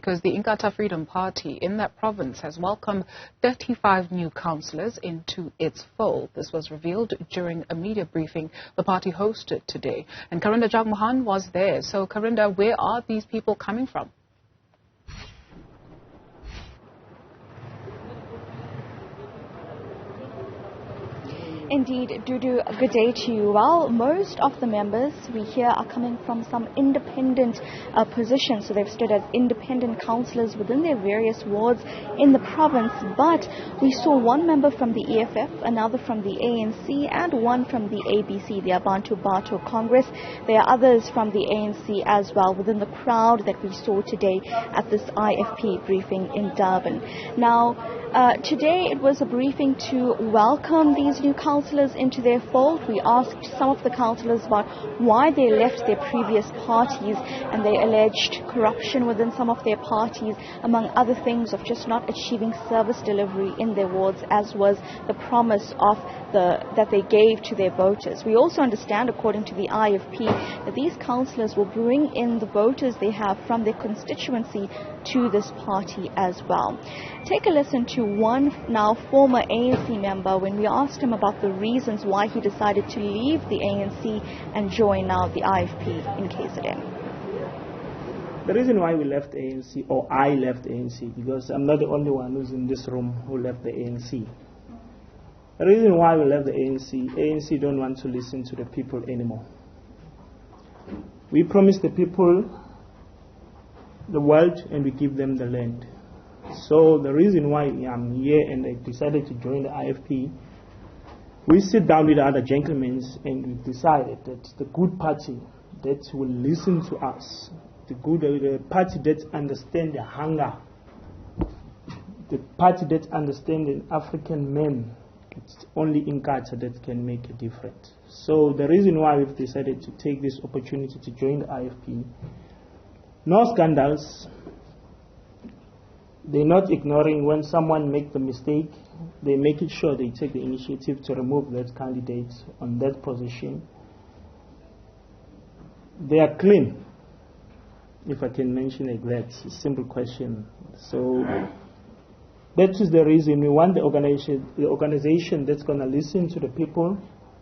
because the Inkatha Freedom Party in that province has welcomed 35 new councillors into its fold. This was revealed during a media briefing the party hosted today. And Karinda Jagmohan was there. So Karinda, where are these people coming from? Indeed, Dudu, good day to you. Well, most of the members we hear are coming from some independent positions. So they've stood as independent councillors within their various wards in the province. But we saw one member from the EFF, another from the ANC, and one from the ABC, the Abantu Batho Congress. There are others from the ANC as well within the crowd that we saw today at this IFP briefing in Durban. Now, today it was a briefing to welcome these new councillors into their fold. We asked some of the councillors about why they left their previous parties, and they alleged corruption within some of their parties, among other things, of just not achieving service delivery in their wards, as was the promise of that they gave to their voters. We also understand, according to the IFP, that these councillors will bring in the voters they have from their constituency to this party as well. Take a listen to one now former ANC member when we asked him about the reasons why he decided to leave the ANC and join now the IFP in KZN. The reason why we left the ANC, or I left the ANC, because I'm not the only one who's in this room who left the ANC. The reason why we left the ANC don't want to listen to the people anymore. We promised the people the world and we give them the land. So the reason why I'm here and I decided to join the IFP, we sit down with other gentlemen and we decided that the good party that will listen to us, the party that understands the hunger, the party that understands the African men, it's only Inkatha that can make a difference. So the reason why we've decided to take this opportunity to join the IFP, no scandals. They're not ignoring when someone makes the mistake. They make it sure they take the initiative to remove that candidate on that position. They are clean, if I can mention it. That's a simple question. So that is the reason we want the organization that's going to listen to the people,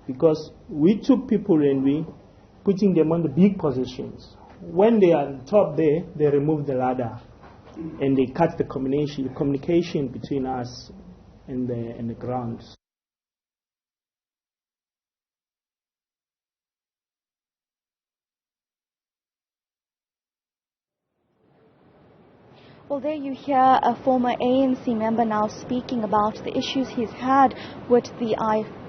because we took people and we putting them on the big positions. When they are on top there, they remove the ladder and they cut the communication between us and the ground. Well, there you hear a former ANC member now speaking about the issues he's had with the IFP.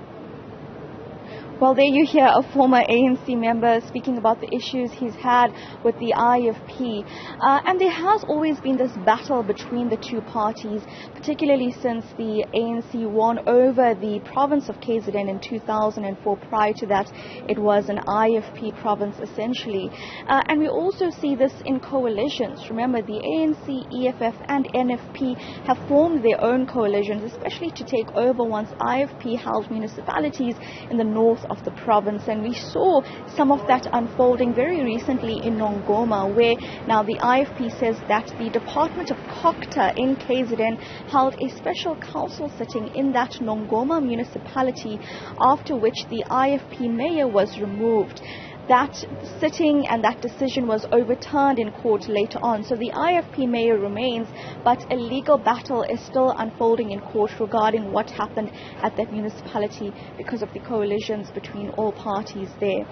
Well, there you hear a former ANC member speaking about the issues he's had with the IFP. And there has always been this battle between the two parties, particularly since the ANC won over the province of KZN in 2004. Prior to that, it was an IFP province, essentially. And we also see this in coalitions. Remember, the ANC, EFF, and NFP have formed their own coalitions, especially to take over once IFP held municipalities in the north of the province. And we saw some of that unfolding very recently in Nongoma, where now the IFP says that the Department of Kokta in KZN held a special council sitting in that Nongoma municipality, after which the IFP mayor was removed. That sitting and that decision was overturned in court later on. So the IFP mayor remains, but a legal battle is still unfolding in court regarding what happened at that municipality because of the coalitions between all parties there.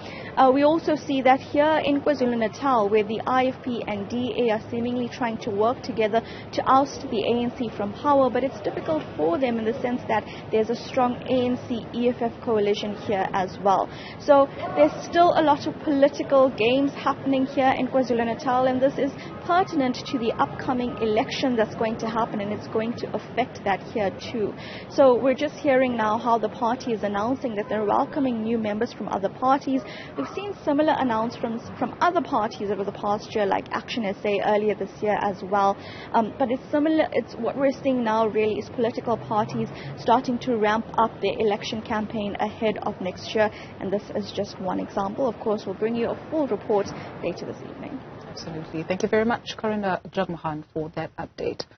We also see that here in KwaZulu-Natal, where the IFP and DA are seemingly trying to work together to oust the ANC from power, but it's difficult for them in the sense that there's a strong ANC-EFF coalition here as well. So there's still a lot of political games happening here in KwaZulu-Natal, and this is pertinent to the upcoming election that's going to happen, and it's going to affect that here too. So we're just hearing now how the party is announcing that they're welcoming new members from other parties. We've seen similar announcements from other parties over the past year, like Action SA earlier this year as well. But it's similar. It's what we're seeing now really is political parties starting to ramp up their election campaign ahead of next year, and this is just one example. Of course, we'll bring you a full report later this evening. Absolutely. Thank you very much, Karinda, Jagmohan, for that update.